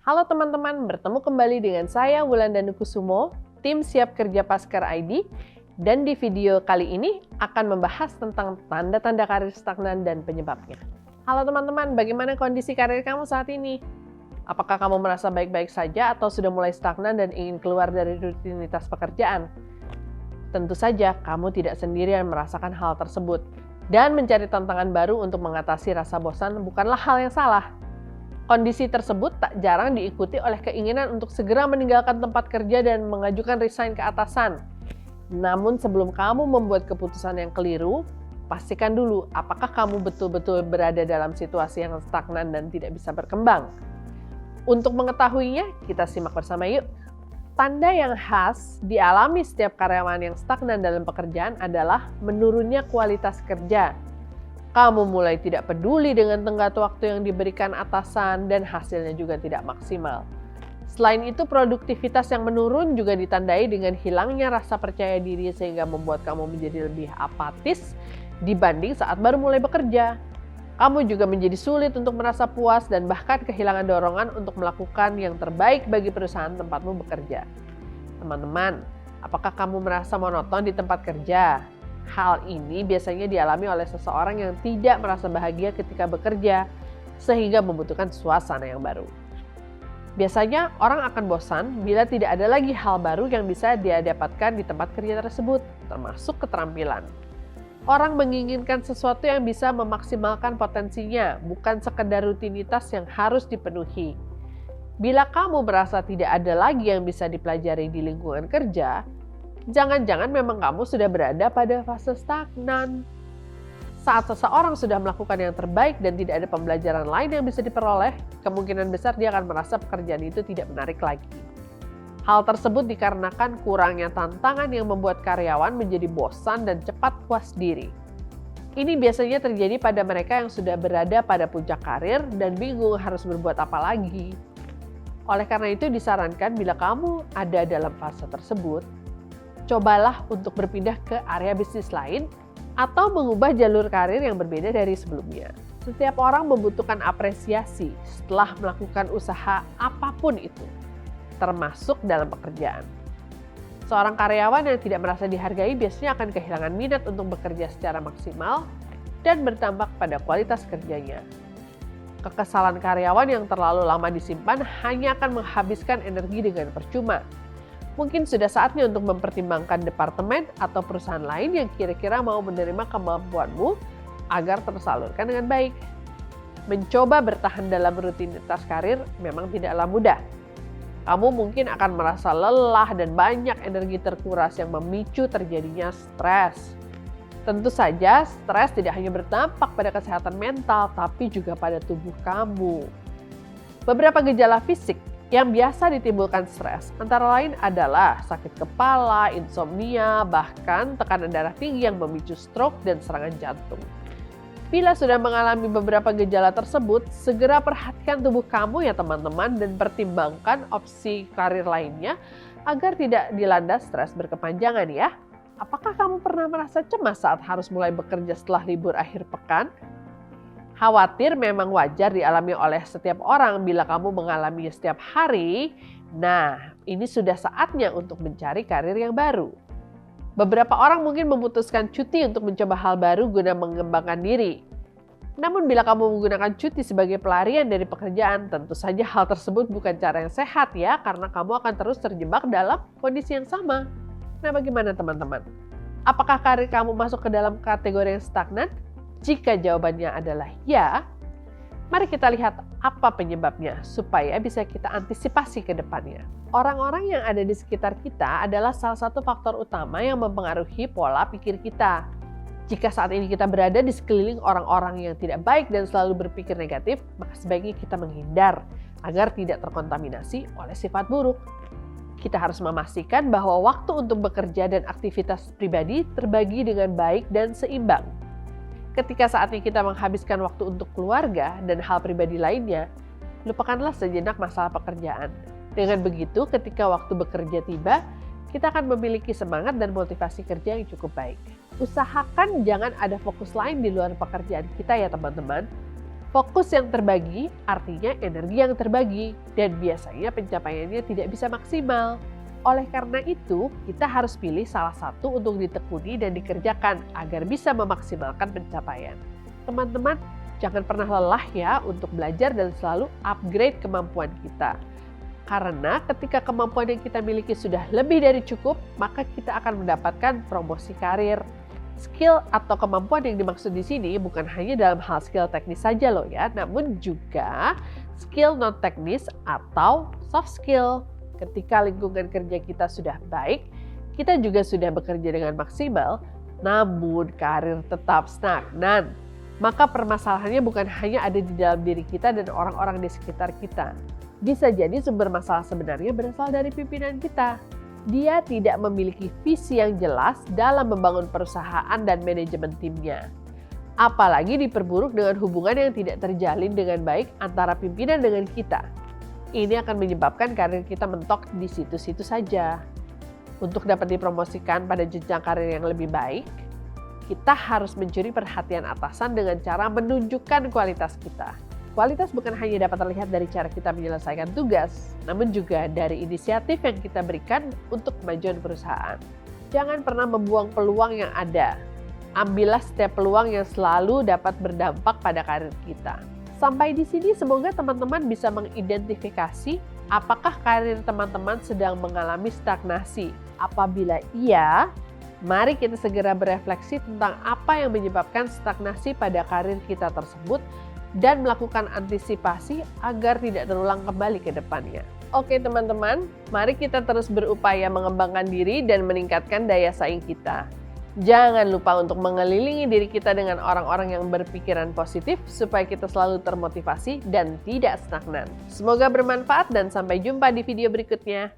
Halo teman-teman, bertemu kembali dengan saya Wulandari Kusumo, tim Siap Kerja Paskar ID, dan di video kali ini akan membahas tentang tanda-tanda karir stagnan dan penyebabnya. Halo teman-teman, bagaimana kondisi karir kamu saat ini? Apakah kamu merasa baik-baik saja atau sudah mulai stagnan dan ingin keluar dari rutinitas pekerjaan? Tentu saja kamu tidak sendirian merasakan hal tersebut, dan mencari tantangan baru untuk mengatasi rasa bosan bukanlah hal yang salah. Kondisi tersebut tak jarang diikuti oleh keinginan untuk segera meninggalkan tempat kerja dan mengajukan resign ke atasan. Namun sebelum kamu membuat keputusan yang keliru, pastikan dulu apakah kamu betul-betul berada dalam situasi yang stagnan dan tidak bisa berkembang. Untuk mengetahuinya, kita simak bersama yuk. Tanda yang khas dialami setiap karyawan yang stagnan dalam pekerjaan adalah menurunnya kualitas kerja. Kamu mulai tidak peduli dengan tenggat waktu yang diberikan atasan dan hasilnya juga tidak maksimal. Selain itu, produktivitas yang menurun juga ditandai dengan hilangnya rasa percaya diri sehingga membuat kamu menjadi lebih apatis dibanding saat baru mulai bekerja. Kamu juga menjadi sulit untuk merasa puas dan bahkan kehilangan dorongan untuk melakukan yang terbaik bagi perusahaan tempatmu bekerja. Teman-teman, apakah kamu merasa monoton di tempat kerja? Hal ini biasanya dialami oleh seseorang yang tidak merasa bahagia ketika bekerja, sehingga membutuhkan suasana yang baru. Biasanya orang akan bosan bila tidak ada lagi hal baru yang bisa dia dapatkan di tempat kerja tersebut, termasuk keterampilan. Orang menginginkan sesuatu yang bisa memaksimalkan potensinya, bukan sekedar rutinitas yang harus dipenuhi. Bila kamu merasa tidak ada lagi yang bisa dipelajari di lingkungan kerja, jangan-jangan memang kamu sudah berada pada fase stagnan. Saat seseorang sudah melakukan yang terbaik dan tidak ada pembelajaran lain yang bisa diperoleh, kemungkinan besar dia akan merasa pekerjaan itu tidak menarik lagi. Hal tersebut dikarenakan kurangnya tantangan yang membuat karyawan menjadi bosan dan cepat puas diri. Ini biasanya terjadi pada mereka yang sudah berada pada puncak karir dan bingung harus berbuat apa lagi. Oleh karena itu disarankan bila kamu ada dalam fase tersebut, cobalah untuk berpindah ke area bisnis lain atau mengubah jalur karir yang berbeda dari sebelumnya. Setiap orang membutuhkan apresiasi setelah melakukan usaha apapun itu, termasuk dalam pekerjaan. Seorang karyawan yang tidak merasa dihargai biasanya akan kehilangan minat untuk bekerja secara maksimal dan berdampak pada kualitas kerjanya. Kekesalan karyawan yang terlalu lama disimpan hanya akan menghabiskan energi dengan percuma. Mungkin sudah saatnya untuk mempertimbangkan departemen atau perusahaan lain yang kira-kira mau menerima kemampuanmu agar tersalurkan dengan baik. Mencoba bertahan dalam rutinitas karir memang tidaklah mudah. Kamu mungkin akan merasa lelah dan banyak energi terkuras yang memicu terjadinya stres. Tentu saja, stres tidak hanya berdampak pada kesehatan mental, tapi juga pada tubuh kamu. Beberapa gejala fisik yang biasa ditimbulkan stres antara lain adalah sakit kepala, insomnia, bahkan tekanan darah tinggi yang memicu stroke dan serangan jantung. Bila sudah mengalami beberapa gejala tersebut, segera perhatikan tubuh kamu ya teman-teman dan pertimbangkan opsi karir lainnya agar tidak dilanda stres berkepanjangan ya. Apakah kamu pernah merasa cemas saat harus mulai bekerja setelah libur akhir pekan? Khawatir memang wajar dialami oleh setiap orang bila kamu mengalaminya setiap hari. Nah, ini sudah saatnya untuk mencari karir yang baru. Beberapa orang mungkin memutuskan cuti untuk mencoba hal baru guna mengembangkan diri. Namun bila kamu menggunakan cuti sebagai pelarian dari pekerjaan, tentu saja hal tersebut bukan cara yang sehat ya, karena kamu akan terus terjebak dalam kondisi yang sama. Nah, bagaimana teman-teman? Apakah karir kamu masuk ke dalam kategori yang stagnan? Jika jawabannya adalah ya, mari kita lihat apa penyebabnya supaya bisa kita antisipasi ke depannya. Orang-orang yang ada di sekitar kita adalah salah satu faktor utama yang mempengaruhi pola pikir kita. Jika saat ini kita berada di sekeliling orang-orang yang tidak baik dan selalu berpikir negatif, maka sebaiknya kita menghindar agar tidak terkontaminasi oleh sifat buruk. Kita harus memastikan bahwa waktu untuk bekerja dan aktivitas pribadi terbagi dengan baik dan seimbang. Ketika saatnya kita menghabiskan waktu untuk keluarga dan hal pribadi lainnya, lupakanlah sejenak masalah pekerjaan. Dengan begitu, ketika waktu bekerja tiba, kita akan memiliki semangat dan motivasi kerja yang cukup baik. Usahakan jangan ada fokus lain di luar pekerjaan kita ya teman-teman. Fokus yang terbagi artinya energi yang terbagi, dan biasanya pencapaiannya tidak bisa maksimal. Oleh karena itu, kita harus pilih salah satu untuk ditekuni dan dikerjakan agar bisa memaksimalkan pencapaian. Teman-teman, jangan pernah lelah ya untuk belajar dan selalu upgrade kemampuan kita. Karena ketika kemampuan yang kita miliki sudah lebih dari cukup, maka kita akan mendapatkan promosi karir. Skill atau kemampuan yang dimaksud di sini bukan hanya dalam hal skill teknis saja loh ya, namun juga skill non teknis atau soft skill. Ketika lingkungan kerja kita sudah baik, kita juga sudah bekerja dengan maksimal, namun karir tetap stagnan. Maka permasalahannya bukan hanya ada di dalam diri kita dan orang-orang di sekitar kita. Bisa jadi sumber masalah sebenarnya berasal dari pimpinan kita. Dia tidak memiliki visi yang jelas dalam membangun perusahaan dan manajemen timnya. Apalagi diperburuk dengan hubungan yang tidak terjalin dengan baik antara pimpinan dengan kita. Ini akan menyebabkan karir kita mentok di situ-situ saja. Untuk dapat dipromosikan pada jenjang karir yang lebih baik, kita harus mencuri perhatian atasan dengan cara menunjukkan kualitas kita. Kualitas bukan hanya dapat terlihat dari cara kita menyelesaikan tugas, namun juga dari inisiatif yang kita berikan untuk kemajuan perusahaan. Jangan pernah membuang peluang yang ada. Ambillah setiap peluang yang selalu dapat berdampak pada karir kita. Sampai di sini semoga teman-teman bisa mengidentifikasi apakah karir teman-teman sedang mengalami stagnasi. Apabila iya, mari kita segera berefleksi tentang apa yang menyebabkan stagnasi pada karir kita tersebut dan melakukan antisipasi agar tidak terulang kembali ke depannya. Oke teman-teman, mari kita terus berupaya mengembangkan diri dan meningkatkan daya saing kita. Jangan lupa untuk mengelilingi diri kita dengan orang-orang yang berpikiran positif supaya kita selalu termotivasi dan tidak stagnan. Semoga bermanfaat dan sampai jumpa di video berikutnya.